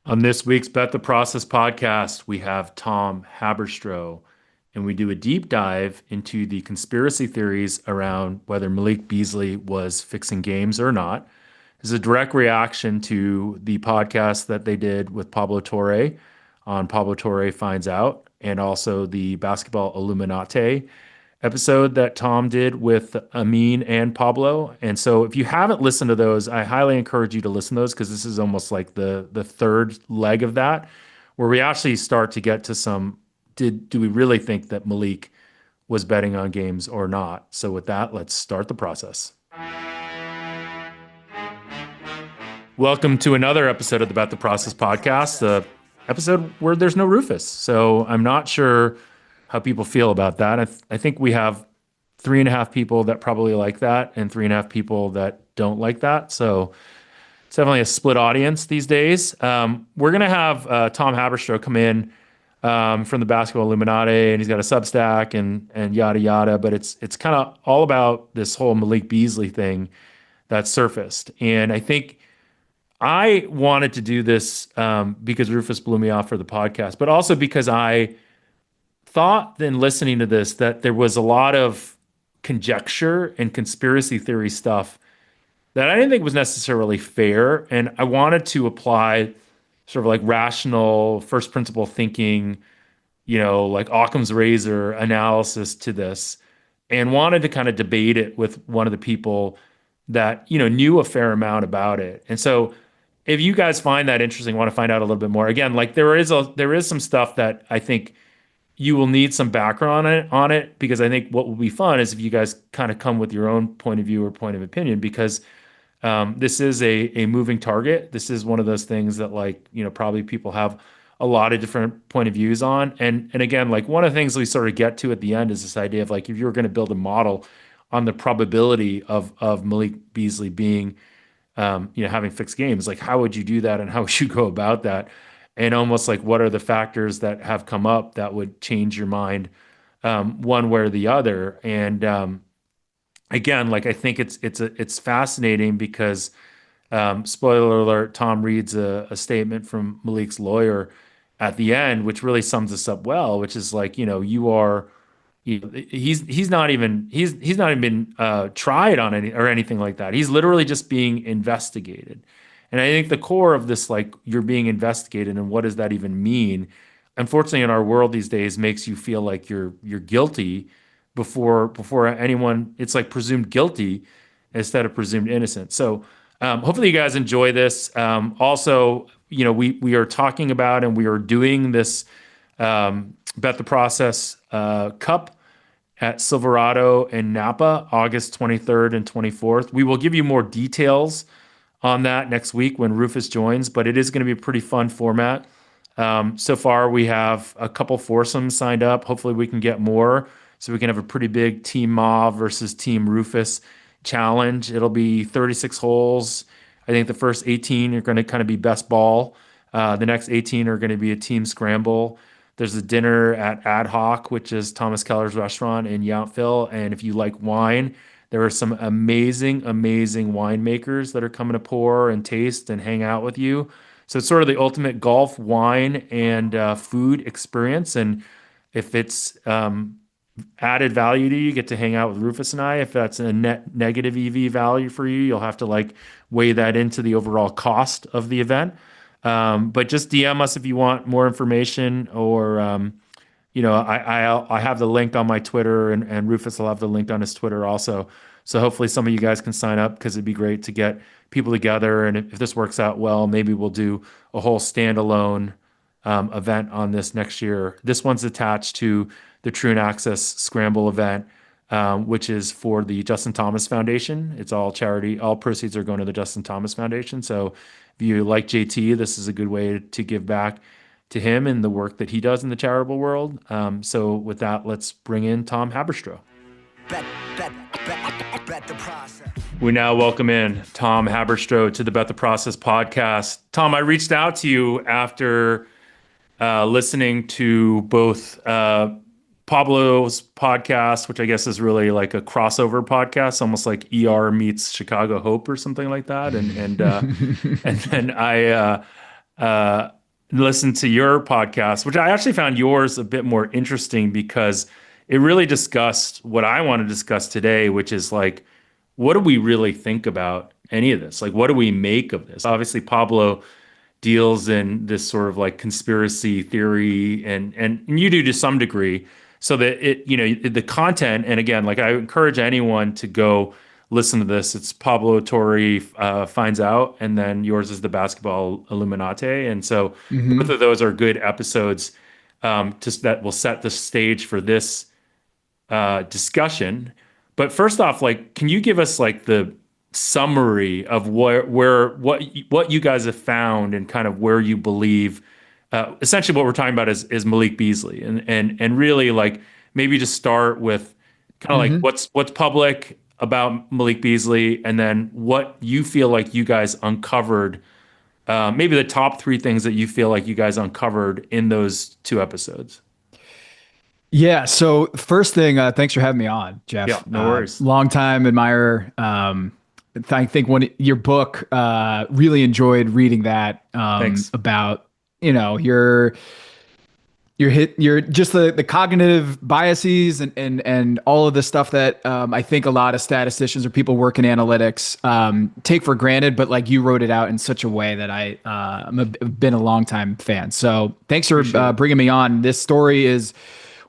On this week's Bet the Process podcast, we have Tom Haberstroh, and we do a deep dive into the conspiracy theories around whether Malik Beasley was fixing games or not. This is a direct reaction to the podcast that they did with Pablo Torre on Pablo Torre Finds Out, and also the Basketball Illuminati episode that Tom did with Amin and Pablo. And so if you haven't listened to those, I highly encourage you to listen to those because this is almost like the third leg of that, where we actually start to get to some do we really think that Malik was betting on games or not? So with that, let's start the process. Welcome to another episode of the Bet the Process podcast, the episode where there's no Rufus. So I'm not sure how people feel about that. I think we have 3.5 people that probably like that and 3.5 people that don't like that. So it's definitely a split audience these days. We're going to have Tom Haberstroh come in from the Basketball Illuminati, and he's got a Substack and yada yada. But it's kind of all about this whole Malik Beasley thing that surfaced. And I think I wanted to do this because Rufus blew me off for the podcast, but also because I thought in listening to this that there was a lot of conjecture and conspiracy theory stuff that I didn't think was necessarily fair. And I wanted to apply sort of like rational first principle thinking, like Occam's razor analysis to this, and wanted to kind of debate it with one of the people that, knew a fair amount about it. And so if you guys find that interesting, want to find out a little bit more, again, like there is some stuff that I think you will need some background on it because I think what will be fun is if you guys kind of come with your own point of view or point of opinion because this is a moving target. This is one of those things that probably people have a lot of different point of views on. And again, like one of the things we sort of get to at the end is this idea of like if you were going to build a model on the probability of Malik Beasley being having fixed games, like how would you do that and how would you go about that? And almost like what are the factors that have come up that would change your mind one way or the other? And again, like I think it's fascinating because spoiler alert, Tom reads a statement from Malik's lawyer at the end, which really sums this up well, which is like, you are he's not even been tried on any or anything like that. He's literally just being investigated. And I think the core of this, like you're being investigated, and what does that even mean? Unfortunately, in our world these days, makes you feel like you're guilty before anyone. It's like presumed guilty instead of presumed innocent. So hopefully you guys enjoy this. Also, we are talking about and we are doing this Bet the Process Cup at Silverado and Napa, August 23rd and 24th. We will give you more details on that next week when Rufus joins, but it is going to be a pretty fun format. So far, we have a couple foursomes signed up. Hopefully, we can get more so we can have a pretty big Team Mauve versus Team Rufus challenge. It'll be 36 holes. I think the first 18 are going to kind of be best ball. The next 18 are going to be a team scramble. There's a dinner at Ad Hoc, which is Thomas Keller's restaurant in Yountville. And if you like wine, there are some amazing, amazing winemakers that are coming to pour and taste and hang out with you. So it's sort of the ultimate golf, wine, and food experience. And if it's added value to you, you get to hang out with Rufus and I. If that's a net negative EV value for you, you'll have to like weigh that into the overall cost of the event. But just DM us if you want more information, or I have the link on my Twitter, and Rufus will have the link on his Twitter also. So hopefully some of you guys can sign up because it'd be great to get people together. And if this works out well, maybe we'll do a whole standalone event on this next year. This one's attached to the True and Access Scramble event, which is for the Justin Thomas Foundation. It's all charity. All proceeds are going to the Justin Thomas Foundation. So if you like JT, this is a good way to give back to him and the work that he does in the charitable world. So with that, let's bring in Tom Haberstroh. Bet the Process. We now welcome in Tom Haberstroh to the Bet the Process podcast. Tom, I reached out to you after listening to both Pablo's podcast, which I guess is really like a crossover podcast, almost like ER meets Chicago Hope or something like that. And then uh, listened to your podcast, which I actually found yours a bit more interesting because it really discussed what I want to discuss today, which is like, what do we really think about any of this? Like, what do we make of this? Obviously, Pablo deals in this sort of like conspiracy theory and you do to some degree so that it the content, and again, like I encourage anyone to go listen to this. It's Pablo Torre finds out, and then yours is the basketball Illuminati, and so both Hmm. of those are good episodes, just that will set the stage for this discussion. But first off, like, can you give us like the summary of what you guys have found and kind of where you believe essentially what we're talking about is Malik Beasley and really like maybe just start with kind of like Hmm. what's public about Malik Beasley and then what you feel like you guys uncovered, maybe the top three things that you feel like you guys uncovered in those two episodes. Yeah. So first thing, thanks for having me on, Yeah, Jeff. no worries. Long time admirer. I think when your book, really enjoyed reading that, Thanks. about, your just the cognitive biases and all of the stuff that, I think a lot of statisticians or people work in analytics, take for granted, but like you wrote it out in such a way that I've been a long time fan. So thanks for Appreciate it. bringing me on. This story is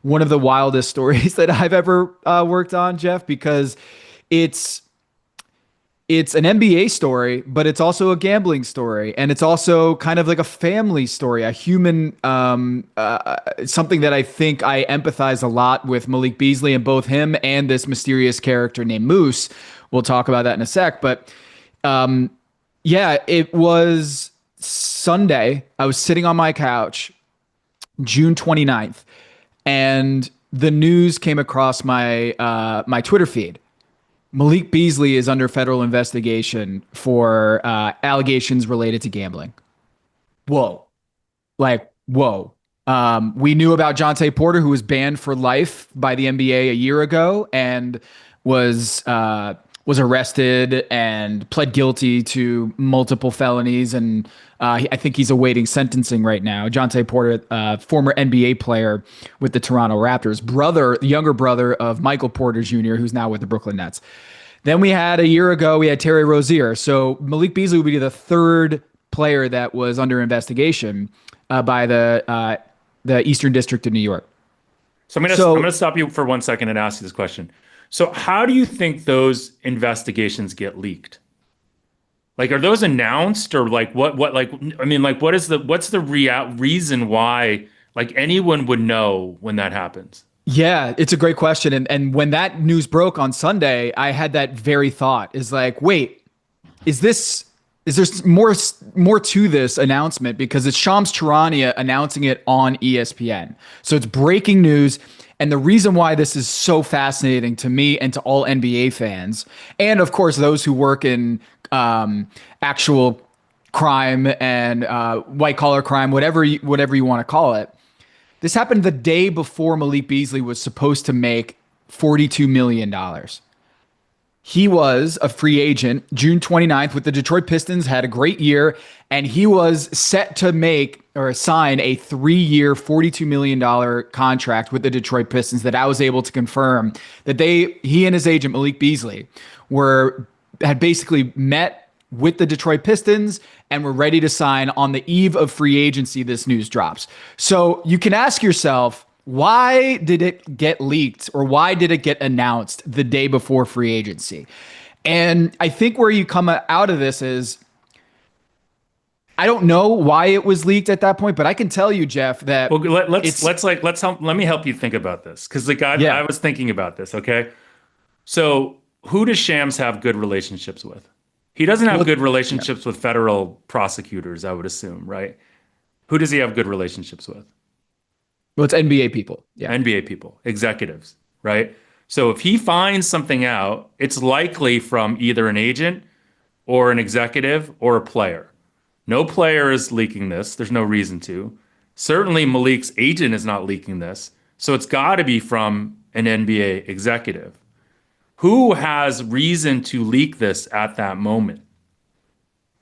one of the wildest stories that I've ever worked on, Jeff, because it's it's an NBA story, but it's also a gambling story, and it's also kind of like a family story, a human, something that I think I empathize a lot with Malik Beasley and both him and this mysterious character named Moose. We'll talk about that in a sec, but yeah, it was Sunday. I was sitting on my couch, June 29th, and the news came across my Twitter feed. Malik Beasley is under federal investigation for allegations related to gambling. Whoa. Like, whoa. We knew about Jonte Porter, who was banned for life by the NBA a year ago and was was arrested and pled guilty to multiple felonies, and I think he's awaiting sentencing right now. Jonte Porter, former NBA player with the Toronto Raptors, younger brother of Michael Porter Jr., who's now with the Brooklyn Nets. Then we had a year ago, we had Terry Rozier. So Malik Beasley would be the third player that was under investigation by the Eastern District of New York. So I'm So gonna stop you for 1 second and ask you this question. So how do you think those investigations get leaked? Like, are those announced or like what like I mean like what's the real reason why like anyone would know when that happens? yeah, it's a great question. And when that news broke on Sunday, I had that very thought. Is like, wait, is this is there more to this announcement, because it's Shams Charania announcing it on ESPN. So it's breaking news. And the reason why this is so fascinating to me and to all NBA fans, and of course those who work in actual crime and white collar crime, whatever you want to call it, this happened the day before Malik Beasley was supposed to make $42 million. He was a free agent June 29th with the Detroit Pistons, had a great year, and he was set to make or sign a 3-year, $42 million contract with the Detroit Pistons that I was able to confirm that he and his agent, Malik Beasley, had basically met with the Detroit Pistons and were ready to sign on the eve of free agency. This news drops. So you can ask yourself, why did it get leaked or why did it get announced the day before free agency? And I think where you come out of this is, I don't know why it was leaked at that point, but I can tell you, Jeff, Well, that it's, let me help you think about this because like I yeah. was thinking about this, okay? So who does Shams have good relationships with? He doesn't have Well, good yeah. relationships with federal prosecutors, I would assume, right? Who does he have good relationships with? Well, it's NBA people. Yeah. NBA people, executives, right? So if he finds something out, it's likely from either an agent or an executive or a player. No player is leaking this. There's no reason to. Certainly Malik's agent is not leaking this. So it's got to be from an NBA executive. Who has reason to leak this at that moment,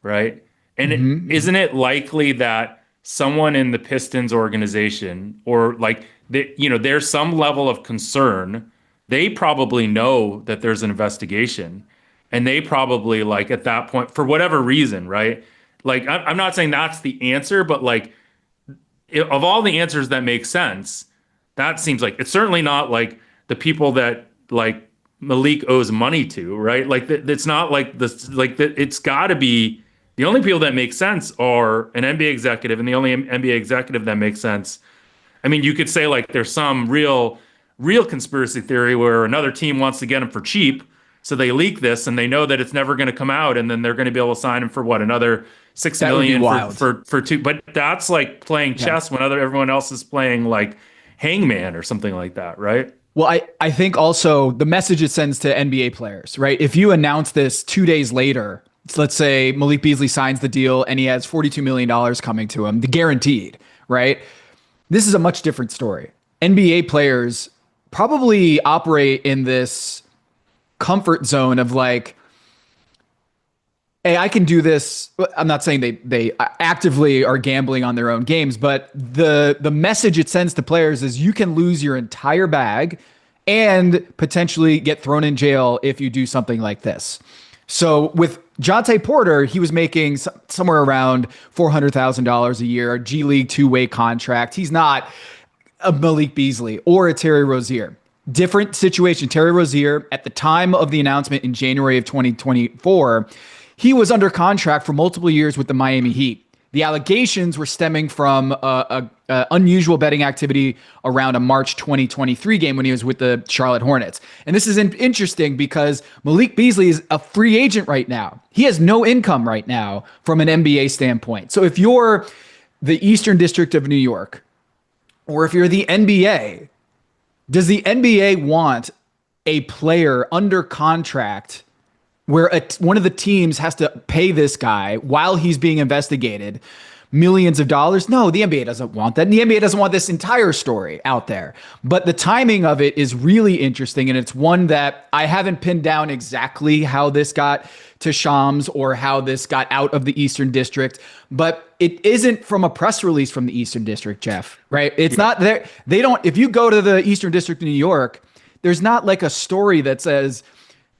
right? And isn't it likely that someone in the Pistons organization or like there's some level of concern. They probably know that there's an investigation and they probably like at that point for whatever reason, right? Like I'm not saying that's the answer, but like of all the answers that make sense, that seems like it's certainly not like the people that like Malik owes money to, right? Like it's not like this, like that. It's got to be the only people that make sense are an NBA executive, and the only NBA executive that makes sense. I mean, you could say like there's some real conspiracy theory where another team wants to get him for cheap, so they leak this, and they know that it's never going to come out, and then they're going to be able to sign him for what another six That would be million wild. for two. But that's like playing Yeah. chess when everyone else is playing like hangman or something like that, right? Well, I think also the message it sends to NBA players, right? If you announce this 2 days later, let's say Malik Beasley signs the deal and he has $42 million coming to him, the guaranteed, right? This is a much different story. NBA players probably operate in this comfort zone of like, hey, I can do this. I'm not saying they actively are gambling on their own games, but the message it sends to players is you can lose your entire bag and potentially get thrown in jail if you do something like this. So with Jonte Porter, he was making somewhere around $400,000 a year, a G League two-way contract. He's not a Malik Beasley or a Terry Rozier. Different situation. Terry Rozier, at the time of the announcement in January of 2024, he was under contract for multiple years with the Miami Heat. The allegations were stemming from unusual betting activity around a March 2023 game when he was with the Charlotte Hornets. And this is interesting because Malik Beasley is a free agent right now. He has no income right now from an NBA standpoint. So if you're the Eastern District of New York, or if you're the NBA, does the NBA want a player under contract where one of the teams has to pay this guy while he's being investigated millions of dollars? No, the NBA doesn't want that. And the NBA doesn't want this entire story out there. But the timing of it is really interesting. And it's one that I haven't pinned down exactly how this got to Shams or how this got out of the Eastern District. But it isn't from a press release from the Eastern District, Jeff, right? It's not there. They don't, if you go to the Eastern District of New York, there's not like a story that says,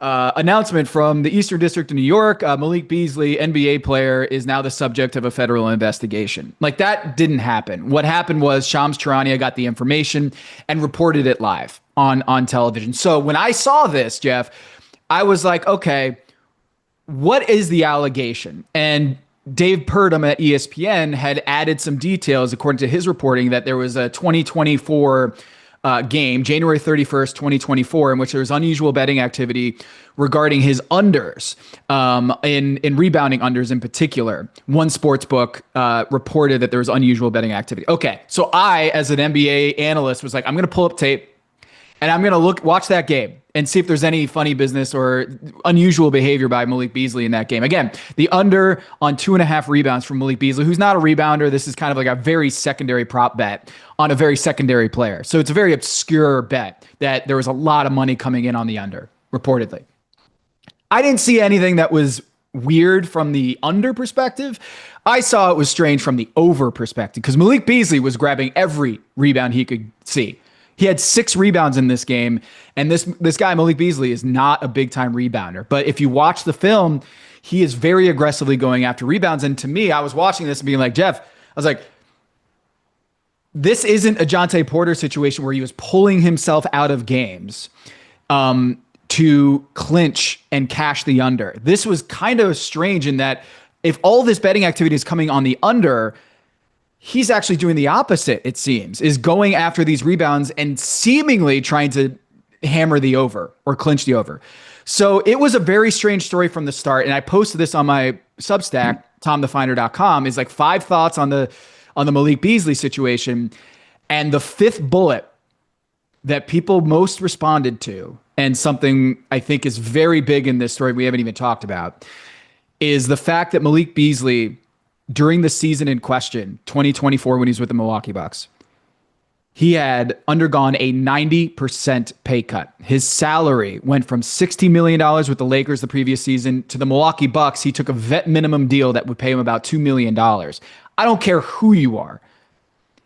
announcement from the Eastern District of New York, Malik Beasley, NBA player, is now the subject of a federal investigation. Like that didn't happen. What happened was Shams Charania got the information and reported it live on television. So when I saw this, Jeff, I was like, okay, what is the allegation? And Dave Purdom at ESPN had added some details, according to his reporting, that there was a 2024 game, January 31st, 2024, in which there was unusual betting activity regarding his unders, in rebounding unders in particular. One sports book reported that there was unusual betting activity. Okay, so I, as an NBA analyst, was like, I'm going to pull up tape and I'm going to watch that game and see if there's any funny business or unusual behavior by Malik Beasley in that game. Again, the under on 2.5 rebounds from Malik Beasley, who's not a rebounder. This is kind of like a very secondary prop bet on a very secondary player. So it's a very obscure bet that there was a lot of money coming in on the under, reportedly. I didn't see anything that was weird from the under perspective. I saw it was strange from the over perspective because Malik Beasley was grabbing every rebound he could see. He had 6 rebounds in this game, and this guy, Malik Beasley, is not a big-time rebounder. But if you watch the film, he is very aggressively going after rebounds. And to me, I was watching this and being like, Jeff, I was like, this isn't a Jonte Porter situation where he was pulling himself out of games to clinch and cash the under. This was kind of strange in that if all this betting activity is coming on the under, he's actually doing the opposite, it seems, is going after these rebounds and seemingly trying to hammer the over or clinch the over. So it was a very strange story from the start. And I posted this on my Substack, tomthefinder.com, is like 5 thoughts on the Malik Beasley situation. And the 5th bullet that people most responded to, and something I think is very big in this story we haven't even talked about, is the fact that Malik Beasley, during the season in question, 2024, when he's with the Milwaukee Bucks, He had undergone a 90% pay cut. His salary went from $60 million dollars with the Lakers the previous season to the Milwaukee Bucks. He took a vet minimum deal that would pay him about $2 million. dollars. I don't care who you are.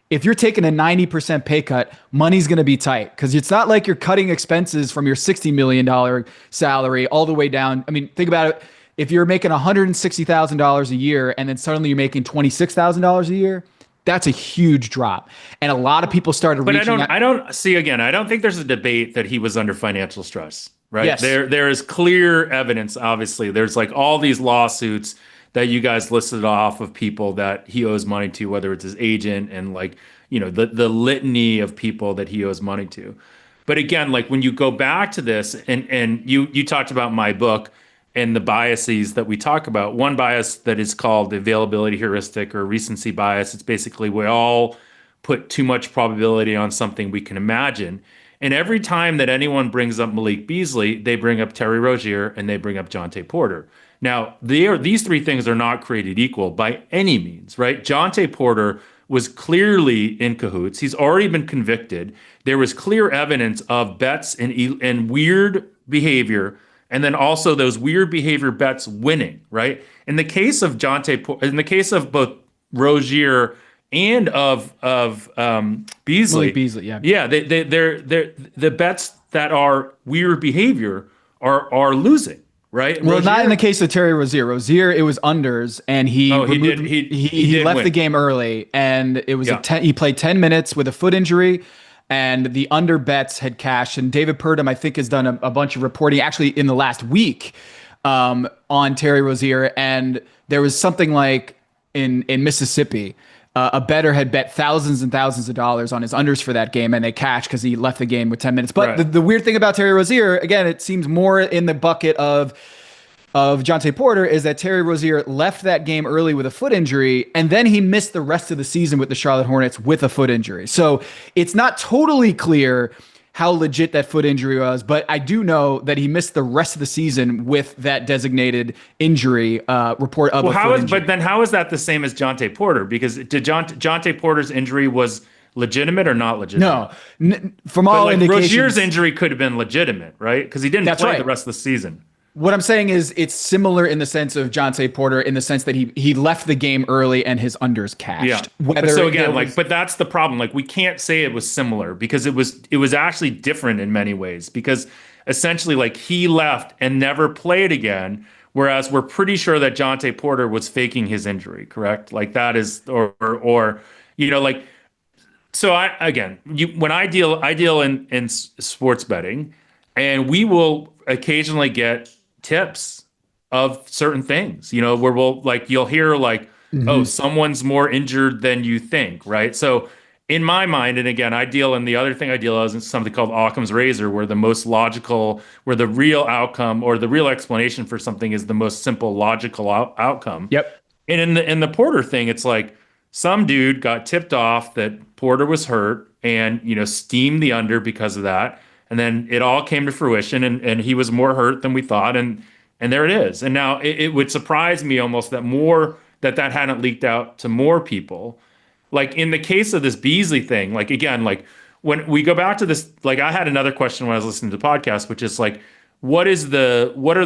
If you're taking a 90% pay cut, money's going to be tight because it's not like you're cutting expenses from your $60 million salary all the way down. I mean, think about it. If you're making $160,000 a year and then suddenly you're making $26,000 a year, that's a huge drop. And a lot of people started But reaching out. I don't see again. I don't think there's a debate that he was under financial stress, right? Yes. There is clear evidence. Obviously, there's like all these lawsuits that you guys listed off of people that he owes money to, whether it's his agent and like the litany of people that he owes money to. But again, like when you go back to this, and you talked about my book and the biases that we talk about. One bias that is called the availability heuristic or recency bias. It's basically we all put too much probability on something we can imagine. And every time that anyone brings up Malik Beasley, they bring up Terry Rozier and they bring up Jonte Porter. Now, these three things are not created equal by any means, right? Jonte Porter was clearly in cahoots. He's already been convicted. There was clear evidence of bets and weird behavior, and then also those weird behavior bets winning, right? In the case of in the case of both Rozier and of Beasley, Malik Beasley, yeah. yeah, they're the bets that are weird behavior are losing, right? Well, not in Rozier, the case of Terry Rozier. Rozier, it was unders, and he oh, he removed. did he He did left win. the game early, and it was Yeah. he played 10 minutes with a foot injury, and the under bets had cashed. And David Purdom, I think, has done a bunch of reporting actually in the last week on Terry Rozier, and there was something like in Mississippi. A bettor had bet thousands and thousands of dollars on his unders for that game, and they cashed because he left the game with 10 minutes. But Right. the weird thing about Terry Rozier, again, it seems more in the bucket of Jonte Porter is that Terry Rozier left that game early with a foot injury, and then he missed the rest of the season with the Charlotte Hornets with a foot injury. So it's not totally clear how legit that foot injury was, but I do know that he missed the rest of the season with that designated injury report of Well, a foot injury. but then how is that the same as Jonte Porter? Because Jonte Porter's injury was legitimate or not legitimate? No, from But all like indications, Rozier's injury could have been legitimate, right? Because he didn't That's play right. the rest of the season. what I'm saying is it's similar in the sense of Jonte Porter in the sense that he left the game early and his unders cashed. Yeah. Whether So there again, like, was- but that's the problem. Like, we can't say it was similar because it was actually different in many ways. Because essentially, like, he left and never played again. Whereas we're pretty sure that Jonte Porter was faking his injury, correct? Like that is, or like. So when I deal in sports betting, and we will occasionally get tips of certain things, where we'll like you'll hear like, oh, someone's more injured than you think, right? So in my mind, and again, the other thing I deal is something called Occam's razor, where where the real outcome or the real explanation for something is the most simple logical outcome. Yep. And in the Porter thing, it's like some dude got tipped off that Porter was hurt and, steamed the under because of that. And then it all came to fruition and he was more hurt than we thought. And there it is. And now it would surprise me almost that hadn't leaked out to more people. Like in the case of this Beasley thing, like again, like when we go back to this, like I had another question when I was listening to the podcast, which is like, what are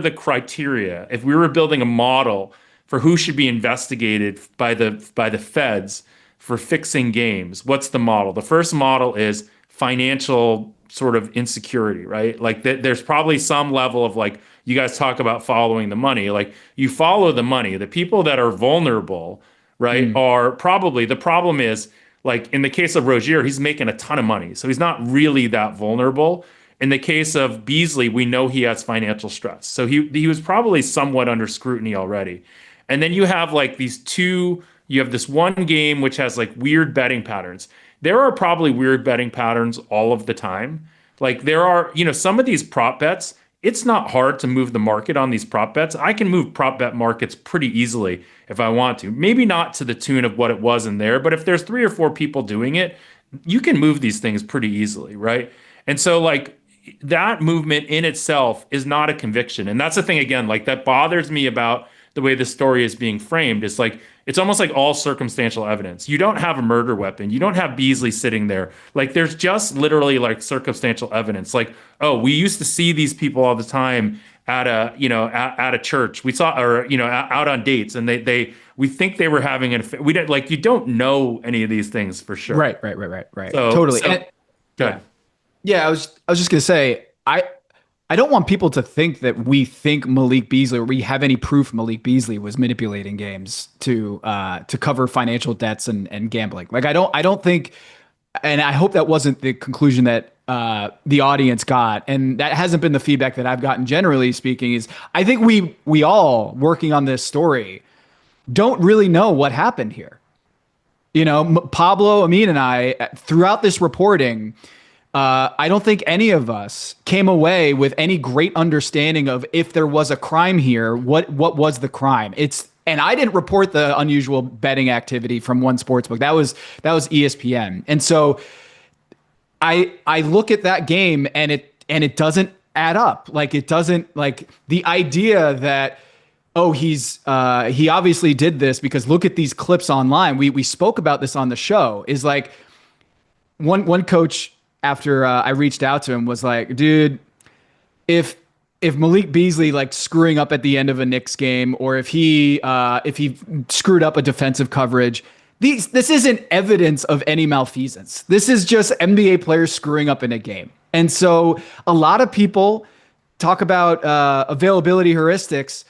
the criteria if we were building a model for who should be investigated by the feds for fixing games? What's the model? The first model is financial sort of insecurity, right? Like there's probably some level of like you guys talk about following the money. Like you follow the money. The people that are vulnerable, right, are probably the problem is like in the case of Rozier, he's making a ton of money, so he's not really that vulnerable. In the case of Beasley, we know he has financial stress, so he was probably somewhat under scrutiny already. And then you have like you have this one game which has like weird betting patterns. There are probably weird betting patterns all of the time. Like there are, some of these prop bets, it's not hard to move the market on these prop bets. I can move prop bet markets pretty easily if I want to. Maybe not to the tune of what it was in there, but if there's 3 or 4 people doing it, you can move these things pretty easily, right? And so like that movement in itself is not a conviction. And that's the thing again, like that bothers me about the way the story is being framed is like it's almost like all circumstantial evidence. You don't have a murder weapon. You don't have Beasley sitting there. Like there's just literally like circumstantial evidence. Like, oh, we used to see these people all the time at a, at a church. We saw, or, out on dates, and we think they were having an affair. We don't like, you don't know any of these things for sure. Right. So, Totally. so good. Yeah, I was just gonna say, I don't want people to think that we think Malik Beasley, or we have any proof Malik Beasley was manipulating games to cover financial debts and gambling. Like I don't think, and I hope that wasn't the conclusion that the audience got, and that hasn't been the feedback that I've gotten generally speaking. Is I think we all working on this story don't really know what happened here. Pablo, Amin, and I throughout this reporting. I don't think any of us came away with any great understanding of if there was a crime here, what was the crime. And I didn't report the unusual betting activity from one sportsbook. That was ESPN. And so I look at that game and it doesn't add up. Like it doesn't, like the idea that, oh, he obviously did this because look at these clips online. We spoke about this on the show, is like one coach, after I reached out to him, was like, dude, if Malik Beasley like screwing up at the end of a Knicks game, or if he screwed up a defensive coverage, this isn't evidence of any malfeasance. This is just NBA players screwing up in a game. And so a lot of people talk about availability heuristics.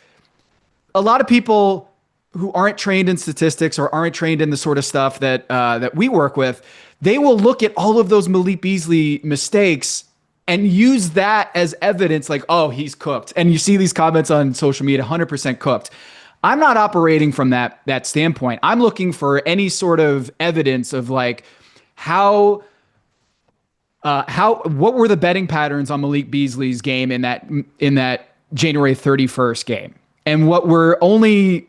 A lot of people who aren't trained in statistics or aren't trained in the sort of stuff that we work with, they will look at all of those Malik Beasley mistakes and use that as evidence, like, oh, he's cooked. And you see these comments on social media, 100% cooked. I'm not operating from that standpoint. I'm looking for any sort of evidence of like what were the betting patterns on Malik Beasley's game in that January 31st game. And what we're only,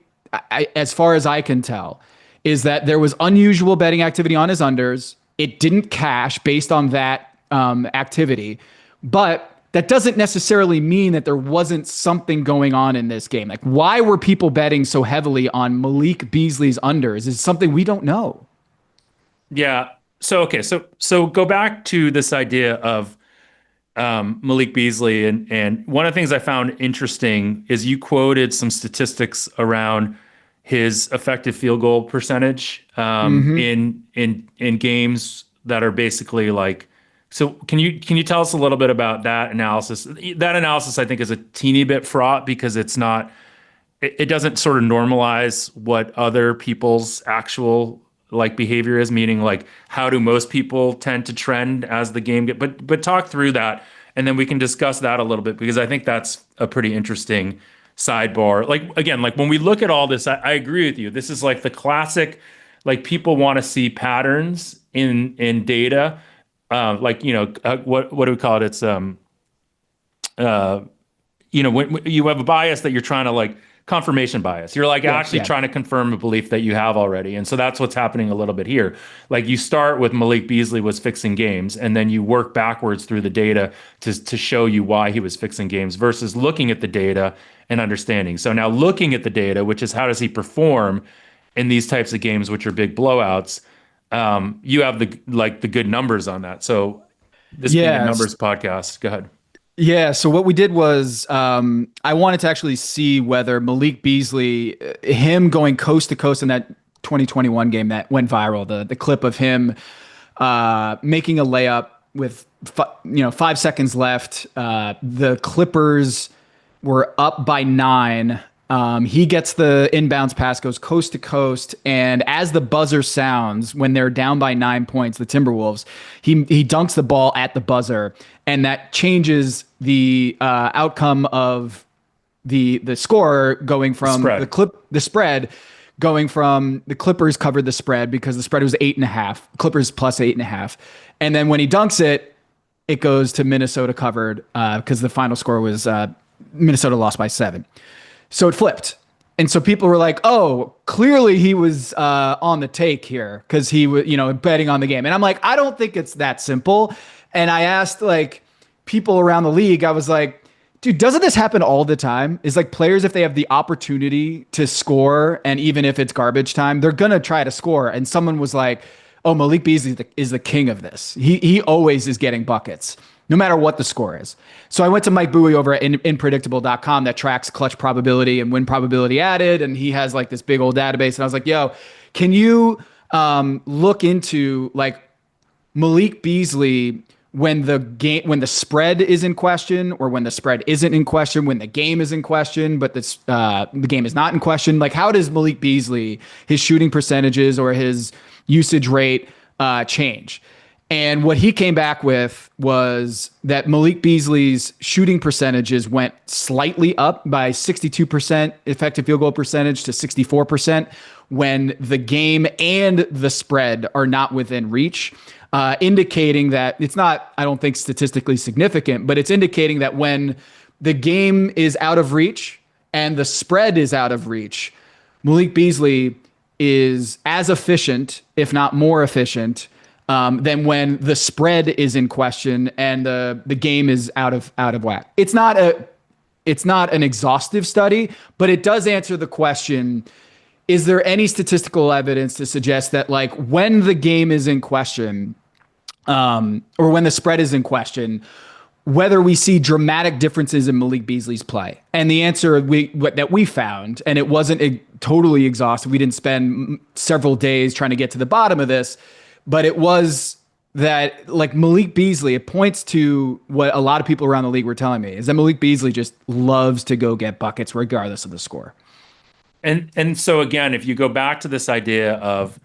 as far as I can tell, is that there was unusual betting activity on his unders. It didn't cash based on that activity, but that doesn't necessarily mean that there wasn't something going on in this game. Like, why were people betting so heavily on Malik Beasley's unders is something we don't know. Yeah. So, okay. So go back to this idea of Malik Beasley. And one of the things I found interesting is you quoted some statistics around his effective field goal percentage in games that are basically like. So can you tell us a little bit about that analysis? That analysis I think is a teeny bit fraught because it's not. It doesn't sort of normalize what other people's actual like behavior is, meaning like how do most people tend to trend as the game get. But talk through that, and then we can discuss that a little bit because I think that's a pretty interesting sidebar. Like again, like when we look at all this, I agree with you. This is like the classic, like people want to see patterns in data. What do we call it? It's when you have a bias that you're trying to like confirmation bias. You're like actually trying to confirm a belief that you have already. And so that's what's happening a little bit here. Like you start with Malik Beasley was fixing games, and then you work backwards through the data to show you why he was fixing games versus looking at the data and understanding. So now looking at the data, which is how does he perform in these types of games, which are big blowouts, you have the good numbers on that. So this being a numbers podcast, go ahead. Yeah. So what we did was I wanted to actually see whether Malik Beasley, him going coast to coast in that 2021 game that went viral, the clip of him making a layup with 5 seconds left. The Clippers were up by 9. He gets the inbounds pass, goes coast to coast, and as the buzzer sounds, when they're down by 9 points, the Timberwolves, he dunks the ball at the buzzer, and that changes the outcome of the score going from the spread going from the Clippers covered the spread because the spread was 8.5, Clippers plus 8.5, and then when he dunks it, it goes to Minnesota covered because the final score was Minnesota lost by 7. So it flipped. And so people were like, oh, clearly he was on the take here because he was, betting on the game. And I'm like, I don't think it's that simple. And I asked like people around the league, I was like, Dude, doesn't this happen all the time? Is like players, if they have the opportunity to score, and even if it's garbage time, they're gonna try to score. And someone was like, "Oh, Malik Beasley is the king of this. He always is getting buckets, no matter what the score is." So I went to Mike Bowie over at inpredictable.com that tracks clutch probability and win probability added, and he has like this big old database. And I was like, "Yo, can you look into like Malik Beasley when the spread is in question, or when the spread isn't in question, when the game is in question, but the game is not in question? Like, how does Malik Beasley, his shooting percentages or his usage rate change?" And what he came back with was that Malik Beasley's shooting percentages went slightly up by 62% effective field goal percentage to 64% when the game and the spread are not within reach. Indicating that it's not, I don't think, statistically significant, but it's indicating that when the game is out of reach and the spread is out of reach, Malik Beasley is as efficient, if not more efficient, than when the spread is in question and the game is out of whack. It's not an exhaustive study, but it does answer the question: is there any statistical evidence to suggest that, like, when the game is in question, or when the spread is in question, whether we see dramatic differences in Malik Beasley's play? And the answer that we found, and it wasn't totally exhaustive, we didn't spend several days trying to get to the bottom of this, but it was that, like, Malik Beasley, it points to what a lot of people around the league were telling me, is that Malik Beasley just loves to go get buckets regardless of the score. And so again, if you go back to this idea of,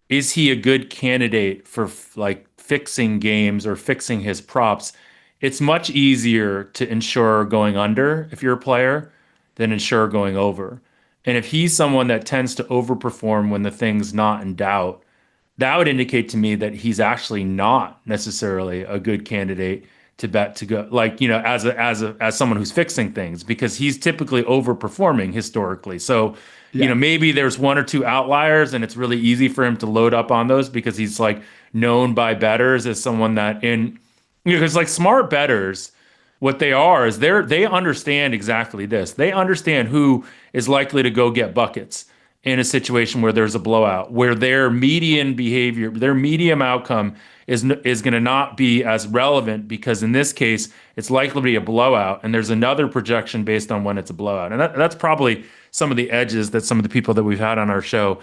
is he a good candidate for like fixing games or fixing his props, it's much easier to insure going under if you're a player than insure going over. And if he's someone that tends to overperform when the thing's not in doubt, that would indicate to me that he's actually not necessarily a good candidate to bet to go, like, as someone who's fixing things, because he's typically overperforming historically. So, Yeah. maybe there's one or two outliers and it's really easy for him to load up on those because he's like known by bettors as someone that because like smart bettors, what they are is they understand exactly this. They understand who is likely to go get buckets in a situation where there's a blowout, where their median behavior, their medium outcome is going to not be as relevant, because in this case, it's likely to be a blowout, and there's another projection based on when it's a blowout. And that's probably some of the edges that some of the people that we've had on our show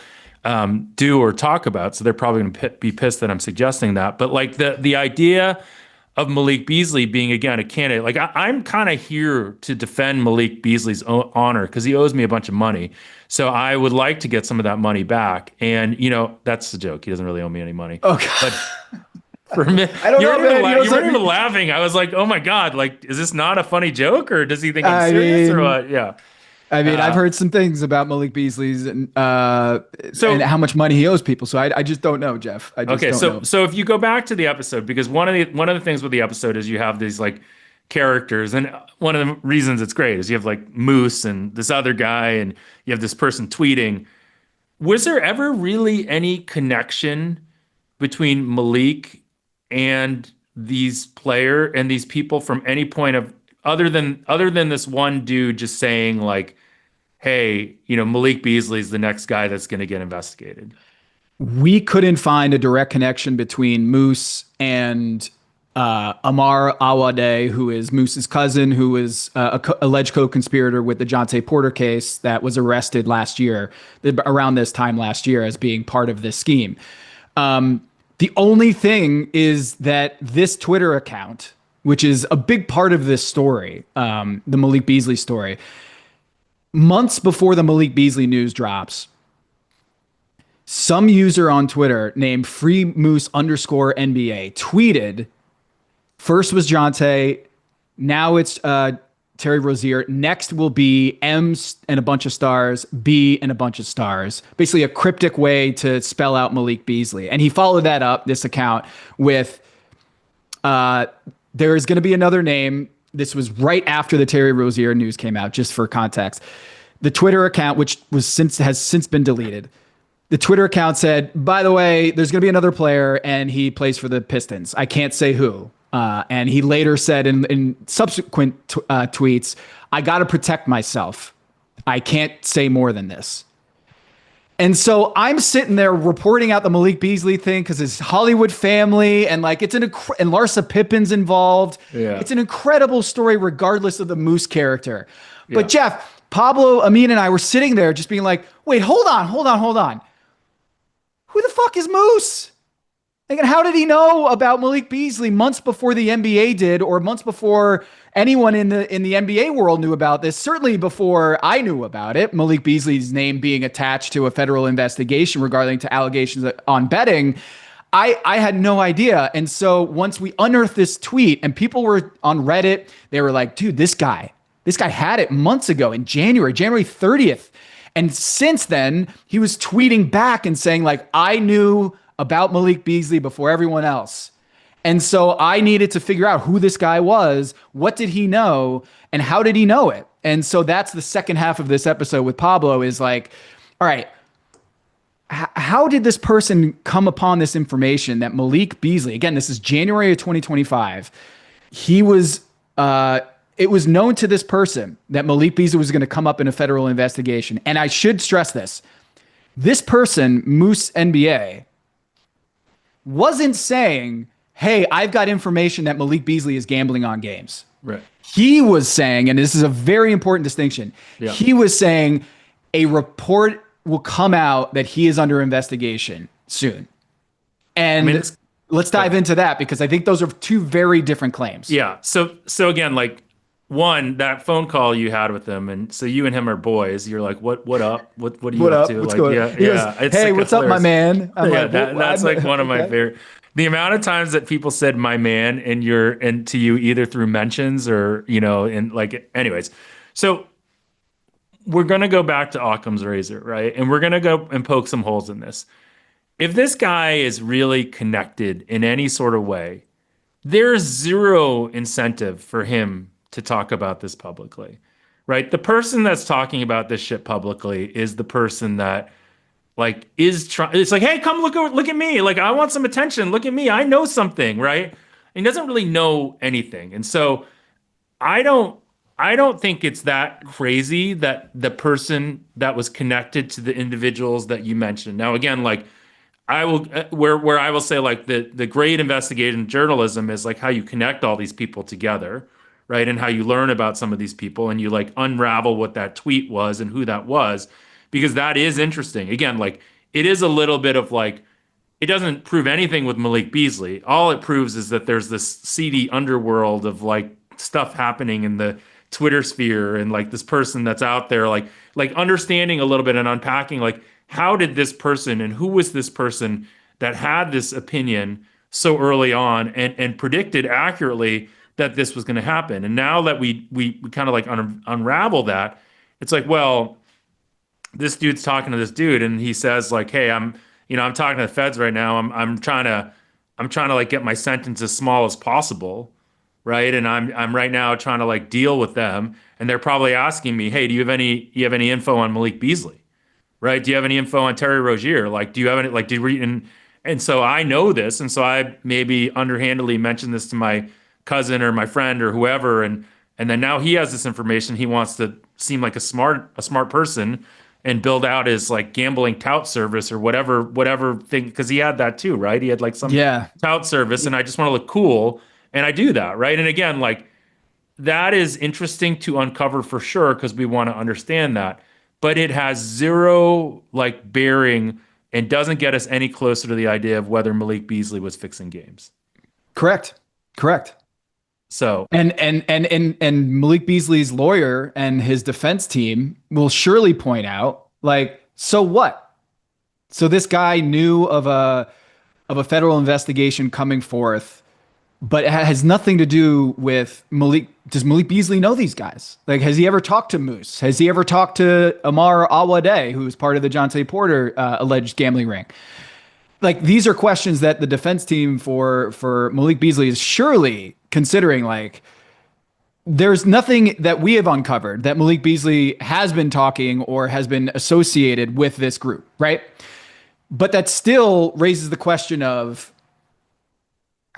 do or talk about. So they're probably going to be pissed that I'm suggesting that. But like the idea of Malik Beasley being, again, a candidate, like I'm kind of here to defend Malik Beasley's honor because he owes me a bunch of money. So I would like to get some of that money back. And, that's the joke. He doesn't really owe me any money. Okay. But for a minute, I don't know, man. You weren't even laughing. I was like, oh my God, like, is this not a funny joke, or does he think I'm serious or what? Yeah. I mean, I've heard some things about Malik Beasley's and how much money he owes people. So I just don't know, Jeff. I just don't know. So if you go back to the episode, because one of the things with the episode is you have these like characters, and one of the reasons it's great is you have like Moose and this other guy, and you have this person tweeting. Was there ever really any connection between Malik and these people from any point of other than this one dude just saying like, hey, Malik Beasley's the next guy that's going to get investigated? We couldn't find a direct connection between Moose and Amar Awade, who is Moose's cousin, who is alleged co-conspirator with the Jonte Porter case that was arrested last year, around this time last year, as being part of this scheme. The only thing is that this Twitter account, which is a big part of this story, the Malik Beasley story, months before the Malik Beasley news drops, some user on Twitter named FreeMoose_NBA tweeted, first was Jonte, now it's Terry Rozier, next will be M and a bunch of stars, B and a bunch of stars. Basically a cryptic way to spell out Malik Beasley. And he followed that up, this account, with there is going to be another name. This was right after the Terry Rozier news came out, just for context. The Twitter account, which has since been deleted, the Twitter account said, by the way, there's going to be another player and he plays for the Pistons. I can't say who. And he later said in subsequent tweets, I got to protect myself. I can't say more than this. And so I'm sitting there reporting out the Malik Beasley thing because his Hollywood family and like and Larsa Pippen's involved. Yeah. It's an incredible story, regardless of the Moose character. Yeah. But Jeff, Pablo, Amin, and I were sitting there just being like, wait, hold on. Who the fuck is Moose? Like, and how did he know about Malik Beasley months before the NBA did, or months before anyone in the NBA world knew about this? Certainly before I knew about it. Malik Beasley's name being attached to a federal investigation regarding to allegations on betting. I had no idea. And so once we unearthed this tweet and people were on Reddit, they were like, dude, this guy had it months ago in January 30th. And since then, he was tweeting back and saying like, I knew about Malik Beasley before everyone else. And so I needed to figure out who this guy was, what did he know, and how did he know it? And so that's the second half of this episode with Pablo is like, all right, how did this person come upon this information that Malik Beasley, again, this is January of 2025, he was, it was known to this person that Malik Beasley was going to come up in a federal investigation. And I should stress this person, Moose NBA, wasn't saying, hey, I've got information that Malik Beasley is gambling on games. Right. He was saying, and this is a very important distinction, he was saying a report will come out that he is under investigation soon. And let's dive into that because I think those are two very different claims. Yeah. So again, like one, that phone call you had with him, and so you and him are boys. You're like, what up? What are you up to? What's like, going yeah, on? He goes, it's hey, like what's up, my man? I'm yeah, like, that's like one of my favorite. The amount of times that people said "my man" and to you either through mentions or and like, anyways. So we're gonna go back to Occam's razor, right? And we're gonna go and poke some holes in this. If this guy is really connected in any sort of way, there's zero incentive for him to talk about this publicly, right? The person that's talking about this shit publicly is the person that like is trying. It's like, hey, come look at me. Like, I want some attention. Look at me. I know something, right? And he doesn't really know anything. And so I don't think it's that crazy that the person that was connected to the individuals that you mentioned. Now, again, like I will where I will say like the great investigation journalism is like how you connect all these people together, right? And how you learn about some of these people and you like unravel what that tweet was and who that was, because that is interesting. Again, like it is a little bit of like, it doesn't prove anything with Malik Beasley. All it proves is that there's this seedy underworld of like stuff happening in the Twitter sphere and like this person that's out there, like understanding a little bit and unpacking like, how did this person and who was this person that had this opinion so early on and predicted accurately that this was going to happen? And now that we kind of like unravel that, it's like, well, this dude's talking to this dude and he says like, hey, I'm talking to the feds right now. I'm trying to like get my sentence as small as possible, right? And I'm right now trying to like deal with them, and they're probably asking me, hey, do you have any info on Malik Beasley? Right? Do you have any info on Terry Rozier? Like, do you have any, like, did we, and so I know this. And so I maybe underhandedly mentioned this to my cousin or my friend or whoever. And then now he has this information. He wants to seem like a smart person and build out his like gambling tout service or whatever thing. Cause he had that too, right? He had like some tout service, and I just want to look cool. And I do that. Right. And again, like that is interesting to uncover for sure, because we want to understand that. But it has zero like bearing and doesn't get us any closer to the idea of whether Malik Beasley was fixing games. Correct. So and Malik Beasley's lawyer and his defense team will surely point out, like, so what? So this guy knew of a federal investigation coming forth, but it has nothing to do with Malik. Does Malik Beasley know these guys? Like, has he ever talked to Moose? Has he ever talked to Amar Awade, who is part of the Jonte Porter alleged gambling ring? Like, these are questions that the defense team for Malik Beasley is surely considering. Like, there's nothing that we have uncovered that Malik Beasley has been talking or has been associated with this group, right? But that still raises the question of,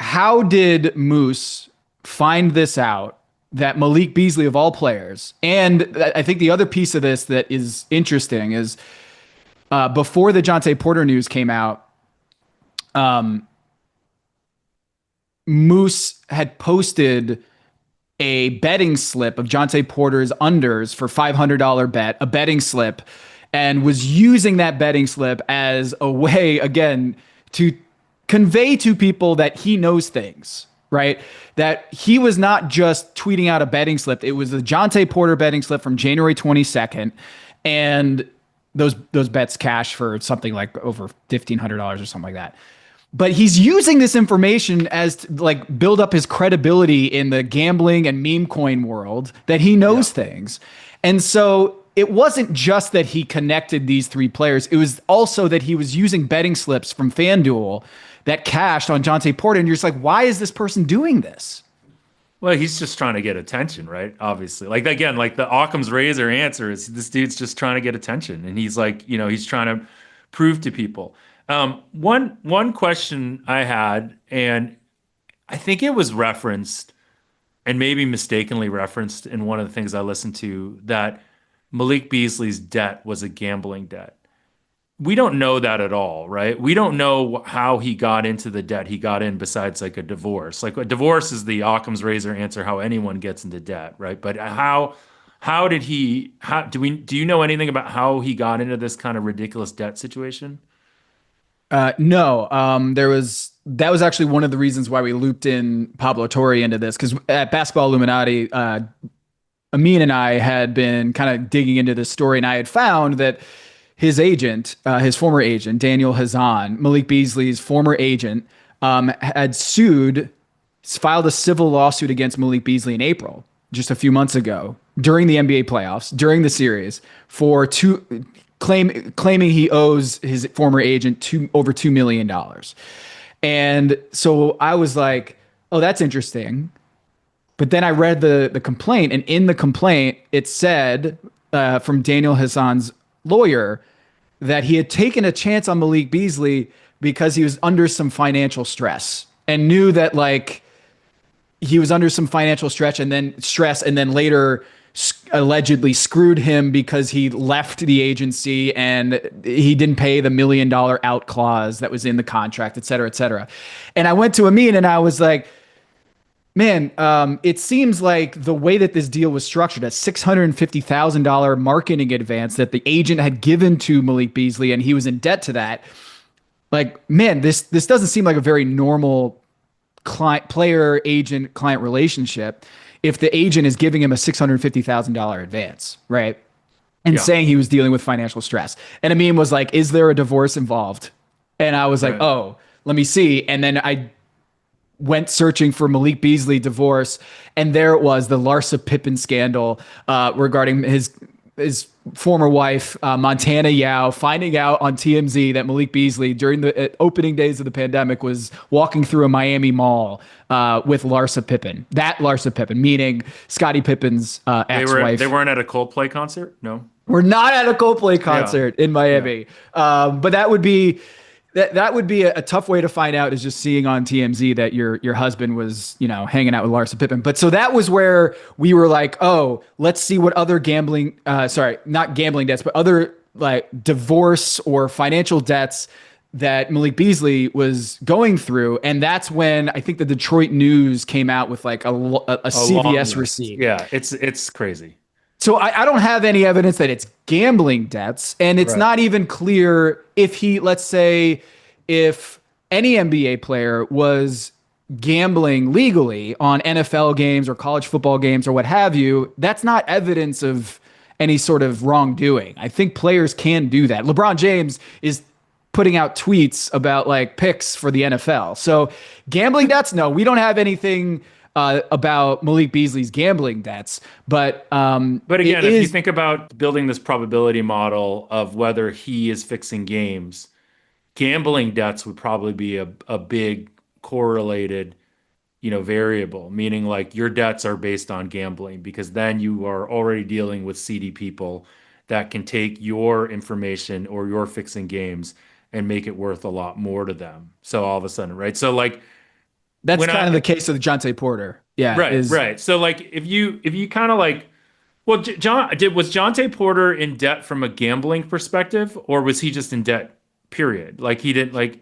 how did Moose find this out that Malik Beasley of all players? And I think the other piece of this that is interesting is before the Jonte Porter news came out, Moose had posted a betting slip of Jonte Porter's unders for $500 bet, a betting slip, and was using that betting slip as a way, again, to convey to people that he knows things, right? That he was not just tweeting out a betting slip. It was the Jonte Porter betting slip from January 22nd. And those bets cash for something like over $1,500 or something like that. But he's using this information as to, like, build up his credibility in the gambling and meme coin world that he knows things. And so it wasn't just that he connected these three players. It was also that he was using betting slips from FanDuel that cashed on Jonte Porter. And you're just like, why is this person doing this? Well, he's just trying to get attention, right? Obviously. Like again, like the Occam's razor answer is this dude's just trying to get attention. And he's like, he's trying to prove to people. One question I had, and I think it was referenced and maybe mistakenly referenced in one of the things I listened to, that Malik Beasley's debt was a gambling debt. We don't know that at all, right? We don't know how he got into the debt he got in besides like a divorce. Like a divorce is the Occam's razor answer how anyone gets into debt, right? But how did he how do you know anything about how he got into this kind of ridiculous debt situation? No, that was actually one of the reasons why we looped in Pablo Torre into this because at Basketball Illuminati, Amin and I had been kind of digging into this story, and I had found that his agent, his former agent, Daniel Hazan, Malik Beasley's former agent, had filed a civil lawsuit against Malik Beasley in April, just a few months ago, during the NBA playoffs, during the series, for claiming he owes his former agent over $2 million. And so I was like, oh, that's interesting. But then I read the complaint, and in the complaint, it said from Daniel Hassan's lawyer that he had taken a chance on Malik Beasley because he was under some financial stress and knew that like he was under some financial stress and then later allegedly screwed him because he left the agency and he didn't pay the $1 million out clause that was in the contract, et cetera, et cetera. And I went to Amin and I was like, man, it seems like the way that this deal was structured, a $650,000 marketing advance that the agent had given to Malik Beasley, and he was in debt to that. Like, man, this doesn't seem like a very normal player agent client relationship. If the agent is giving him a $650,000 advance, right, and Yeah. saying he was dealing with financial stress, and Amin was like, "Is there a divorce involved?" And I was like, Right. "Oh, let me see." And then I went searching for Malik Beasley divorce, and there it was, the Larsa Pippen scandal regarding his former wife, Montana Yao, finding out on TMZ that Malik Beasley, during the opening days of the pandemic, was walking through a Miami mall with Larsa Pippen. That Larsa Pippen, meaning Scottie Pippen's ex-wife. They weren't at a Coldplay concert? No. We're not at a Coldplay Yeah. concert in Yeah. Miami, but that would be a tough way to find out, is just seeing on TMZ that your husband was, hanging out with Larsa Pippen. But so that was where we were like, oh, let's see what other not gambling debts, but other like divorce or financial debts that Malik Beasley was going through. And that's when I think the Detroit News came out with like a A long CVS list. receipt. Yeah, it's crazy. So I don't have any evidence that it's gambling debts, and it's Right. not even clear if let's say, if any NBA player was gambling legally on NFL games or college football games or what have you, that's not evidence of any sort of wrongdoing. I think players can do that. LeBron James is putting out tweets about like picks for the NFL. So gambling debts, no, we don't have anything about Malik Beasley's gambling debts, but But again, it if you is think about building this probability model of whether he is fixing games, gambling debts would probably be a big correlated, variable, meaning like your debts are based on gambling because then you are already dealing with seedy people that can take your information or your fixing games and make it worth a lot more to them. So all of a sudden, right? So like That's when kind of I the case with Jonte Porter. Yeah, right, is right. So like if you kind of like well, was Jonte Porter in debt from a gambling perspective, or was he just in debt? Period. Like he didn't like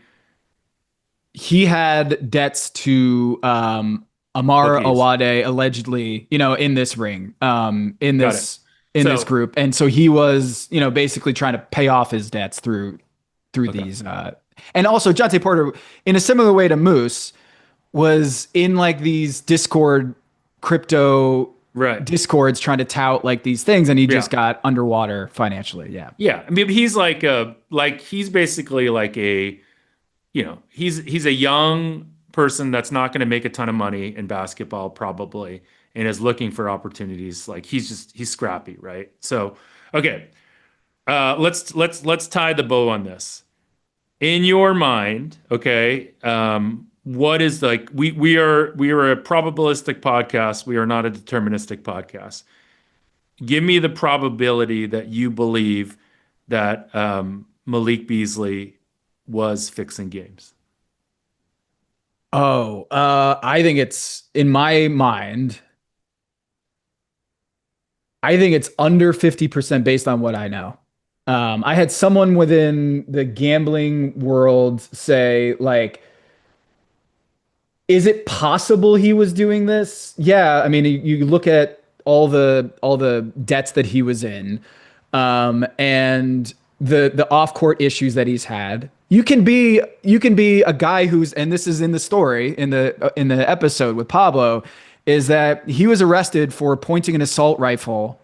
he had debts to Amar bookies. Awade allegedly, in this ring, Got it. in this So group, and so he was, basically trying to pay off his debts through okay, these. And also, Jonte Porter, in a similar way to Moose, was in like these Discord crypto right, discords trying to tout like these things, and he yeah, just got underwater financially. Yeah. yeah. I mean, he's like he's basically like a he's a young person that's not going to make a ton of money in basketball probably, and is looking for opportunities. Like he's scrappy, right? So okay, let's tie the bow on this. In your mind, okay, what is like we are a probabilistic podcast. We are not a deterministic podcast. Give me the probability that you believe that Malik Beasley was fixing games. Oh, I think it's in my mind. I think it's under 50% based on what I know. I had someone within the gambling world say, like, is it possible he was doing this? Yeah, I mean, you look at all the debts that he was in, and the off court issues that he's had. You can be a guy who's, and this is in the story in the episode with Pablo, is that he was arrested for pointing an assault rifle,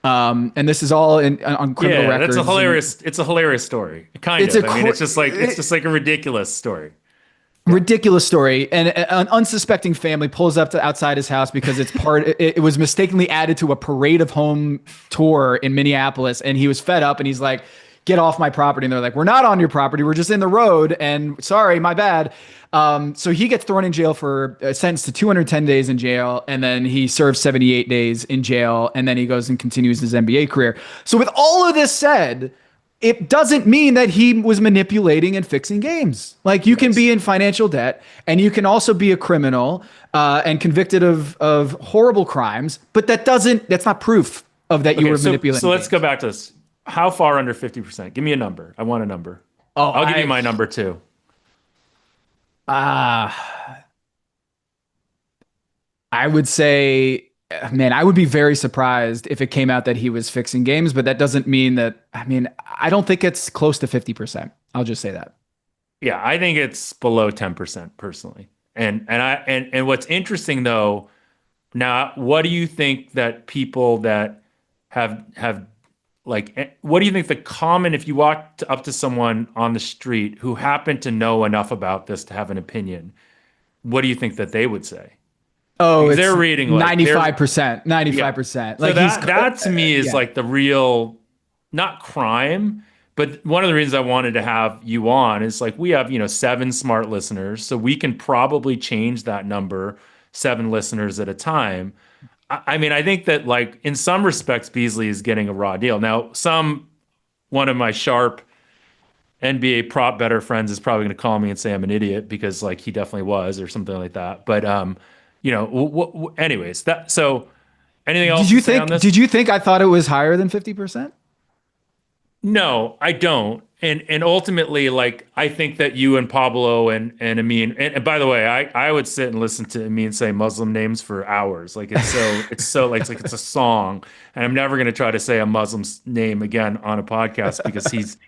and this is all on criminal Yeah, that's a records, and hilarious. It's a hilarious story, kind it's of. a I mean, cr- it's just like a ridiculous story. Yeah, ridiculous story. And an unsuspecting family pulls up to outside his house because it was mistakenly added to a parade of home tour in Minneapolis, and he was fed up and he's like, get off my property. And they're like, we're not on your property, we're just in the road, and sorry, my bad. So he gets thrown in jail for sentenced to 210 days in jail, and then he serves 78 days in jail, and then he goes and continues his NBA career. So with all of this said, it doesn't mean that he was manipulating and fixing games. Like, you can yes. be in financial debt, and you can also be a criminal, and convicted of horrible crimes, but that's not proof of that you Okay, were so manipulating let's go games. back to this. How far under 50%? Give me a number. I want a number. Oh, I'll give you my number too. uh I would say, man, I would be very surprised if it came out that he was fixing games, but that doesn't mean that. I mean, I don't think it's close to 50%. I'll just say that. Yeah, I think it's below 10% personally. And what's interesting though, now what do you think that people that have like what do you think the common if you walked up to someone on the street who happened to know enough about this to have an opinion, what do you think that they would say? Oh, Because it's they're reading like they're 95%, yeah. 95%. So Like, he's, that to me is yeah. like the real, not crime, but one of the reasons I wanted to have you on is like we have, 7 smart listeners, so we can probably change that number, 7 listeners at a time. I mean, I think that like in some respects, Beasley is getting a raw deal. Now, one of my sharp NBA prop better friends is probably going to call me and say I'm an idiot because like he definitely was or something like that. But anyways, that so. Anything Did else to you say on think this? did you think I thought it was higher than 50%? No, I don't. And ultimately, like I think that you and Pablo and Amin, and by the way, I would sit and listen to Amin say Muslim names for hours. Like it's so like it's a song, and I'm never gonna try to say a Muslim's name again on a podcast because he's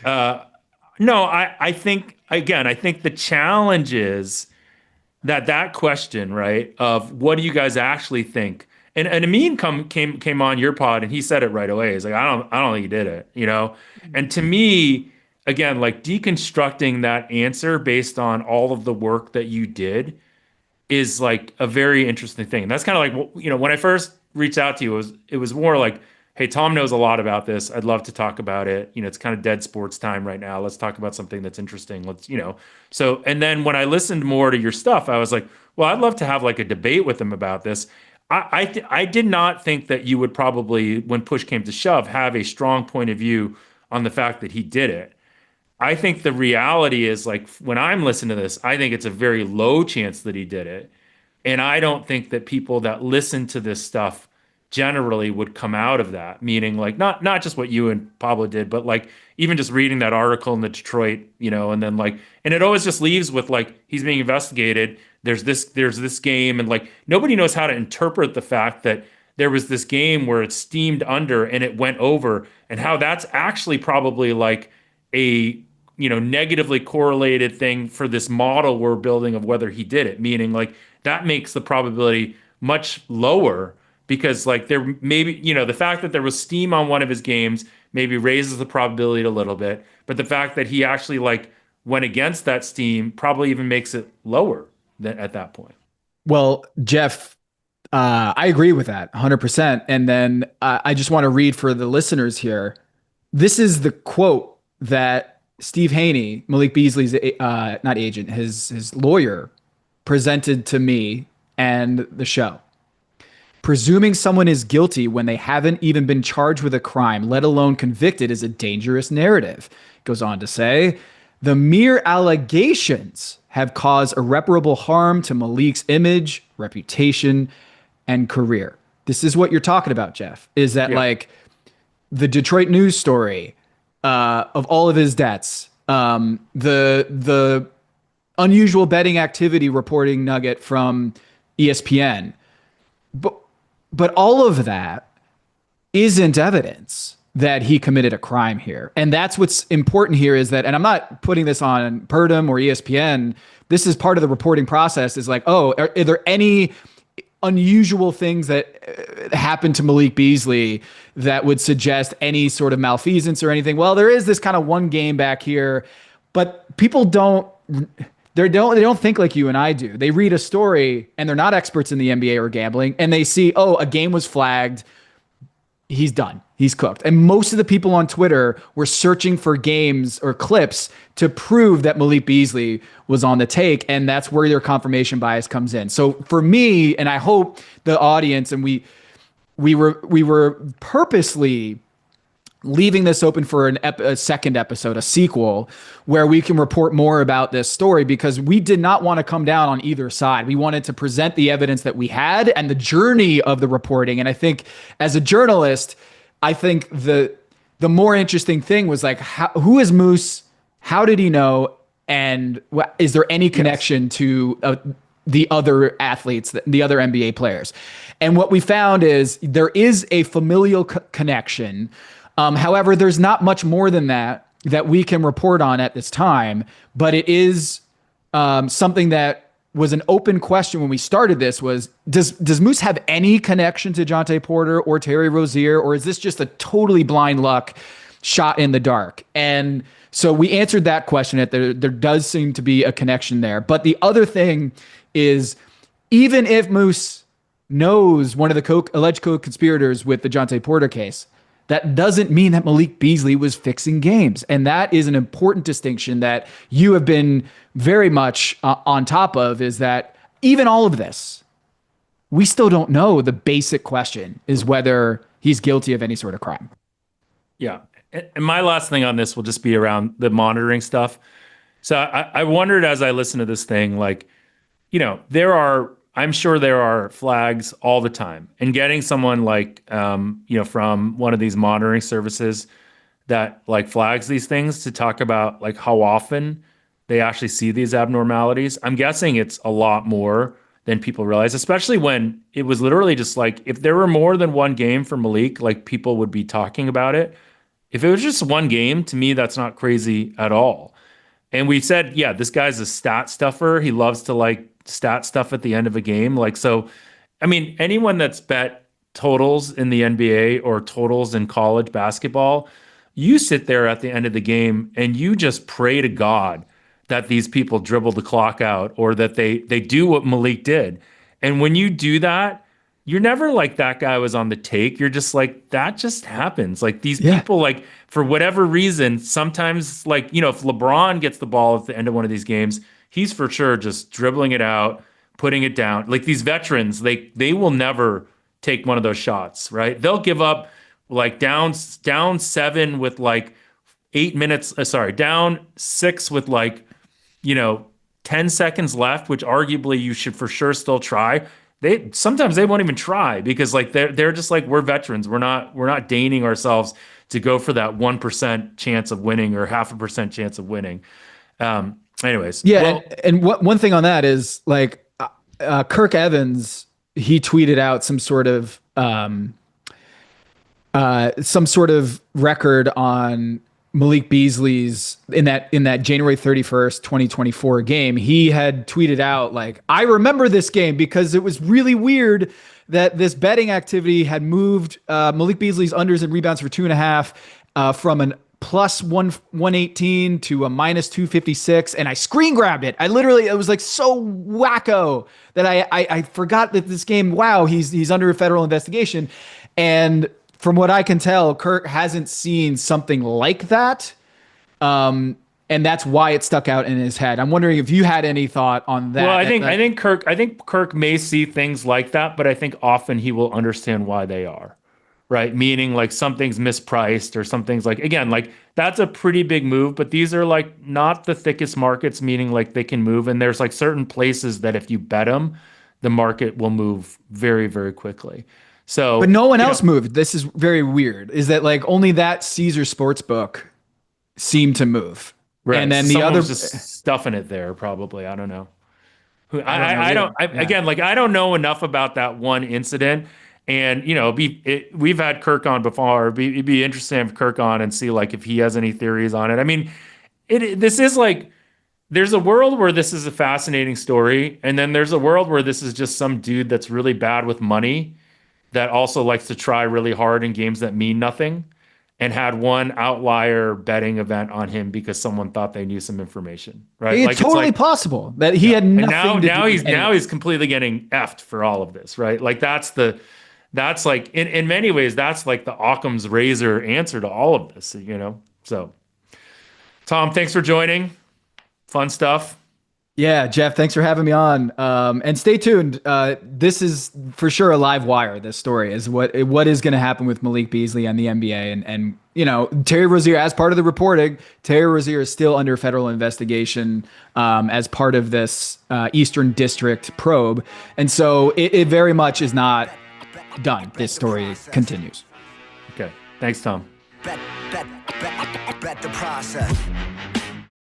no, I think again, I think the challenge is that question, right, of what do you guys actually think? And Amin came on your pod and he said it right away. He's like, I don't think he did it, you know? And to me, again, like deconstructing that answer based on all of the work that you did is like a very interesting thing. And that's kind of like, when I first reached out to you, it was more like, hey, Tom knows a lot about this. I'd love to talk about it. It's kind of dead sports time right now. Let's talk about something that's interesting. So, and then when I listened more to your stuff, I was like, well, I'd love to have like a debate with him about this. I did not think that you would probably, when push came to shove, have a strong point of view on the fact that he did it. I think the reality is like when I'm listening to this, I think it's a very low chance that he did it. And I don't think that people that listen to this stuff generally would come out of that, meaning like not just what you and Pablo did, but like even just reading that article in the Detroit, and then like and it always just leaves with like he's being investigated. There's this game and like nobody knows how to interpret the fact that there was this game where it steamed under and it went over and how that's actually probably like a negatively correlated thing for this model we're building of whether he did it, meaning like that makes the probability much lower because like there maybe the fact that there was steam on one of his games maybe raises the probability a little bit, but the fact that he actually like went against that steam probably even makes it lower than at that point. Well, Jeff, I agree with that 100%. And then I just want to read for the listeners here. This is the quote that Steve Haney, Malik Beasley's not agent, his lawyer, presented to me and the show. Presuming someone is guilty when they haven't even been charged with a crime, let alone convicted, is a dangerous narrative. Goes on to say, the mere allegations have caused irreparable harm to Malik's image, reputation, and career. This is what you're talking about, Jeff. Is that Yeah. like the Detroit news story of all of his debts, the unusual betting activity reporting nugget from ESPN, but but all of that isn't evidence that he committed a crime here. And that's what's important here is that, and I'm not putting this on Purdom or ESPN. This is part of the reporting process is like, oh, are there any unusual things that happened to Malik Beasley that would suggest any sort of malfeasance or anything? Well, there is this kind of one game back here, but people they don't think like you and I do. They read a story and they're not experts in the NBA or gambling, and they see, oh, a game was flagged. He's done. He's cooked. And most of the people on Twitter were searching for games or clips to prove that Malik Beasley was on the take, and that's where their confirmation bias comes in. So for me, and I hope the audience, and we were purposely leaving this open for a second episode, a sequel, where we can report more about this story because we did not want to come down on either side. We wanted to present the evidence that we had and the journey of the reporting. And I think as a journalist, I think the more interesting thing was like, who is Moose? How did he know? And is there any connection to the other athletes, the other NBA players? And what we found is there is a familial connection. However, there's not much more than that we can report on at this time, but it is something that was an open question when we started this was, does Moose have any connection to Jontay Porter or Terry Rozier, or is this just a totally blind luck shot in the dark? And so we answered that question that there does seem to be a connection there. But the other thing is, even if Moose knows one of the alleged co-conspirators with the Jontay Porter case, that doesn't mean that Malik Beasley was fixing games. And that is an important distinction that you have been very much on top of, is that even all of this, we still don't know. The basic question is whether he's guilty of any sort of crime. Yeah. And my last thing on this will just be around the monitoring stuff. So I wondered as I listened to this thing, like, I'm sure there are flags all the time, and getting someone like, from one of these monitoring services that like flags these things to talk about like how often they actually see these abnormalities. I'm guessing it's a lot more than people realize, especially when it was literally just like, if there were more than one game for Malik, like people would be talking about it. If it was just one game, to me, that's not crazy at all. And we said, yeah, this guy's a stat stuffer. He loves to like stat stuff at the end of a game. Like, so, I mean, anyone that's bet totals in the NBA or totals in college basketball, you sit there at the end of the game and you just pray to God that these people dribble the clock out or that they do what Malik did. And when you do that, you're never like that guy was on the take. You're just like, that just happens. Like these Yeah. people, like for whatever reason, sometimes like, if LeBron gets the ball at the end of one of these games, he's for sure just dribbling it out, putting it down. Like these veterans, they will never take one of those shots, right? They'll give up like down 7 with like down 6 with like, 10 seconds left, which arguably you should for sure still try. Sometimes they won't even try because like they're just like, we're veterans. We're not deigning ourselves to go for that 1% chance of winning or 0.5% chance of winning. Anyways, Yeah, well, and one thing on that is like Kirk Evans, he tweeted out some sort of record on Malik Beasley's in that January 31st, 2024 game. He had tweeted out like, I remember this game because it was really weird that this betting activity had moved Malik Beasley's unders and rebounds for 2.5 from an plus 118 to a minus 256, and I screen grabbed it. It was like so wacko that I forgot that this game, wow, he's under a federal investigation. And from what I can tell, Kirk hasn't seen something like that. And that's why it stuck out in his head. I'm wondering if you had any thought on that. well, I think Kirk may see things like that, but I think often he will understand why they are. Right? Meaning like something's mispriced or something's like, again, like that's a pretty big move, but these are like not the thickest markets, meaning like they can move. And there's like certain places that if you bet them, the market will move very, very quickly. But So, no one else moved. This is very weird. Is that like only that Caesar Sportsbook seemed to move, right. and then the Someone other. was just stuffing it there, probably. I don't know. I don't know I either. don't, Yeah. again, like I don't know enough about that one incident. And, we've had Kirk on before. It'd be interesting to have Kirk on and see like if he has any theories on it. I mean, this is like, there's a world where this is a fascinating story. And then there's a world where this is just some dude that's really bad with money that also likes to try really hard in games that mean nothing and had one outlier betting event on him because someone thought they knew some information, right? It's Like it's totally like, possible that he had and nothing to do with any of it. he's completely getting effed for all of this, right? Like that's like in many ways that's like the Occam's razor answer to all of this. So Tom, thanks for joining. Fun stuff. Yeah, Jeff, thanks for having me on. And stay tuned. This is for sure a live wire. This story is what is going to happen with Malik Beasley and the NBA, and Terry Rozier, as part of the reporting, Terry Rozier is still under federal investigation as part of this Eastern District probe, and so it very much is not done. This story continues. Okay. Thanks, Tom. Bet the process.